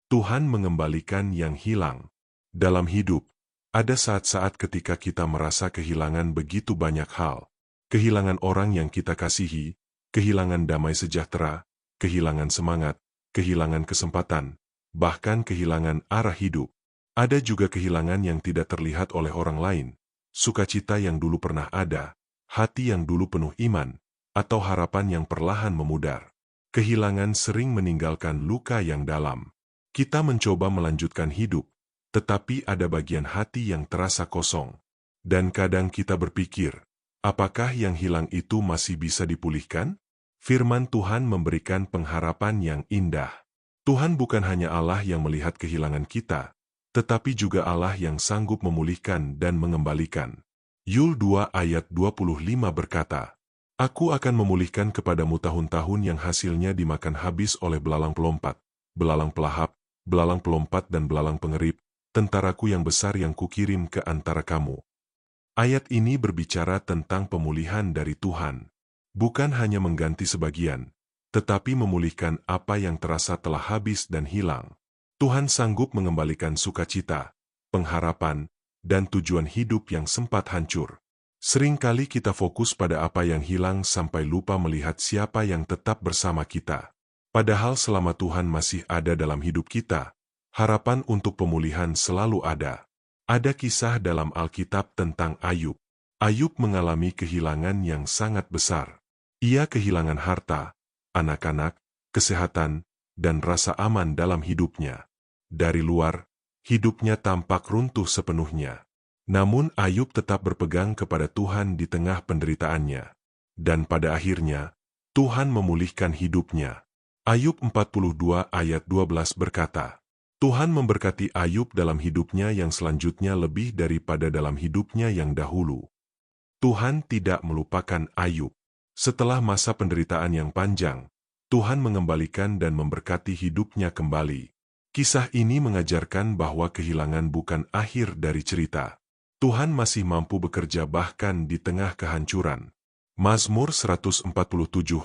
Tuhan mengembalikan yang hilang. Dalam hidup, ada saat-saat ketika kita merasa kehilangan begitu banyak hal. Kehilangan orang yang kita kasihi, kehilangan damai sejahtera, kehilangan semangat, kehilangan kesempatan, bahkan kehilangan arah hidup. Ada juga kehilangan yang tidak terlihat oleh orang lain, sukacita yang dulu pernah ada, hati yang dulu penuh iman, atau harapan yang perlahan memudar. Kehilangan sering meninggalkan luka yang dalam. Kita mencoba melanjutkan hidup, tetapi ada bagian hati yang terasa kosong. Dan kadang kita berpikir, apakah yang hilang itu masih bisa dipulihkan? Firman Tuhan memberikan pengharapan yang indah. Tuhan bukan hanya Allah yang melihat kehilangan kita, tetapi juga Allah yang sanggup memulihkan dan mengembalikan. Yul 2 ayat 25 berkata, Aku akan memulihkan kepadamu tahun-tahun yang hasilnya dimakan habis oleh belalang pelompat, belalang pelahap, belalang pelompat dan belalang pengerip, tentaraku yang besar yang kukirim ke antara kamu. Ayat ini berbicara tentang pemulihan dari Tuhan. Bukan hanya mengganti sebagian, tetapi memulihkan apa yang terasa telah habis dan hilang. Tuhan sanggup mengembalikan sukacita, pengharapan, dan tujuan hidup yang sempat hancur. Seringkali kita fokus pada apa yang hilang sampai lupa melihat siapa yang tetap bersama kita. Padahal selama Tuhan masih ada dalam hidup kita, harapan untuk pemulihan selalu ada. Ada kisah dalam Alkitab tentang Ayub. Ayub mengalami kehilangan yang sangat besar. Ia kehilangan harta, anak-anak, kesehatan, dan rasa aman dalam hidupnya. Dari luar, hidupnya tampak runtuh sepenuhnya. Namun Ayub tetap berpegang kepada Tuhan di tengah penderitaannya. Dan pada akhirnya, Tuhan memulihkan hidupnya. Ayub 42 ayat 12 berkata, Tuhan memberkati Ayub dalam hidupnya yang selanjutnya lebih daripada dalam hidupnya yang dahulu. Tuhan tidak melupakan Ayub. Setelah masa penderitaan yang panjang, Tuhan mengembalikan dan memberkati hidupnya kembali. Kisah ini mengajarkan bahwa kehilangan bukan akhir dari cerita. Tuhan masih mampu bekerja bahkan di tengah kehancuran. Mazmur 147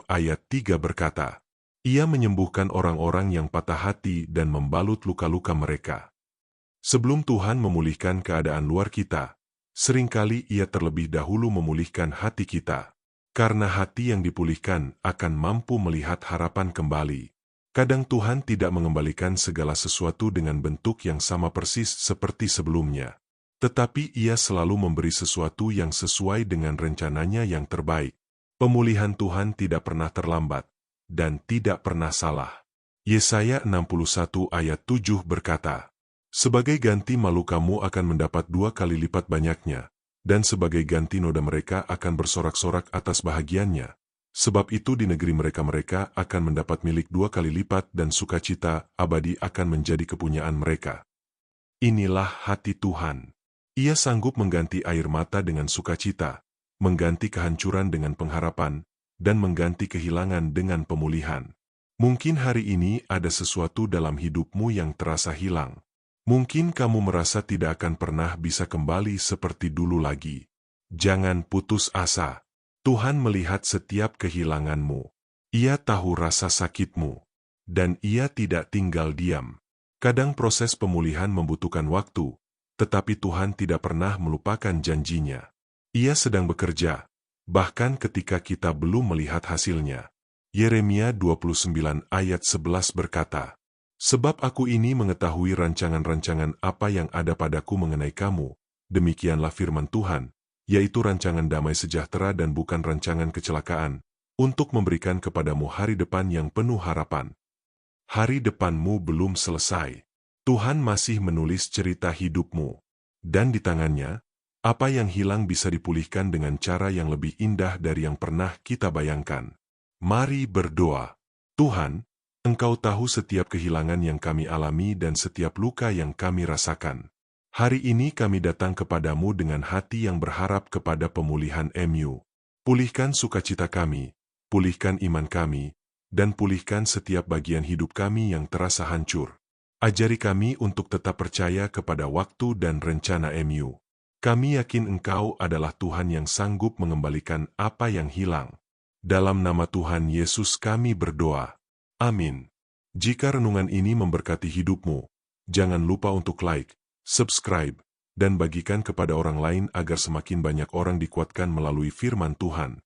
ayat 3 berkata, Ia menyembuhkan orang-orang yang patah hati dan membalut luka-luka mereka. Sebelum Tuhan memulihkan keadaan luar kita, seringkali Ia terlebih dahulu memulihkan hati kita. Karena hati yang dipulihkan akan mampu melihat harapan kembali. Kadang Tuhan tidak mengembalikan segala sesuatu dengan bentuk yang sama persis seperti sebelumnya. Tetapi Ia selalu memberi sesuatu yang sesuai dengan rencananya yang terbaik. Pemulihan Tuhan tidak pernah terlambat, dan tidak pernah salah. Yesaya 61 ayat 7 berkata, Sebagai ganti malu kamu akan mendapat 2 kali lipat banyaknya, dan sebagai ganti noda mereka akan bersorak-sorak atas bahagiannya. Sebab itu di negeri mereka akan mendapat milik 2 kali lipat dan sukacita abadi akan menjadi kepunyaan mereka. Inilah hati Tuhan. Ia sanggup mengganti air mata dengan sukacita, mengganti kehancuran dengan pengharapan, dan mengganti kehilangan dengan pemulihan. Mungkin hari ini ada sesuatu dalam hidupmu yang terasa hilang. Mungkin kamu merasa tidak akan pernah bisa kembali seperti dulu lagi. Jangan putus asa. Tuhan melihat setiap kehilanganmu. Ia tahu rasa sakitmu. Dan Ia tidak tinggal diam. Kadang proses pemulihan membutuhkan waktu, tetapi Tuhan tidak pernah melupakan janjinya. Ia sedang bekerja, bahkan ketika kita belum melihat hasilnya. Yeremia 29 ayat 11 berkata, Sebab aku ini mengetahui rancangan-rancangan apa yang ada padaku mengenai kamu, demikianlah firman Tuhan, yaitu rancangan damai sejahtera dan bukan rancangan kecelakaan, untuk memberikan kepadamu hari depan yang penuh harapan. Hari depanmu belum selesai. Tuhan masih menulis cerita hidupmu. Dan di tangannya, apa yang hilang bisa dipulihkan dengan cara yang lebih indah dari yang pernah kita bayangkan. Mari berdoa. Tuhan, Engkau tahu setiap kehilangan yang kami alami dan setiap luka yang kami rasakan. Hari ini kami datang kepadamu dengan hati yang berharap kepada pemulihan MU. Pulihkan sukacita kami, pulihkan iman kami, dan pulihkan setiap bagian hidup kami yang terasa hancur. Ajari kami untuk tetap percaya kepada waktu dan rencana MU. Kami yakin Engkau adalah Tuhan yang sanggup mengembalikan apa yang hilang. Dalam nama Tuhan Yesus kami berdoa. Amin. Jika renungan ini memberkati hidupmu, jangan lupa untuk like, subscribe, dan bagikan kepada orang lain agar semakin banyak orang dikuatkan melalui firman Tuhan.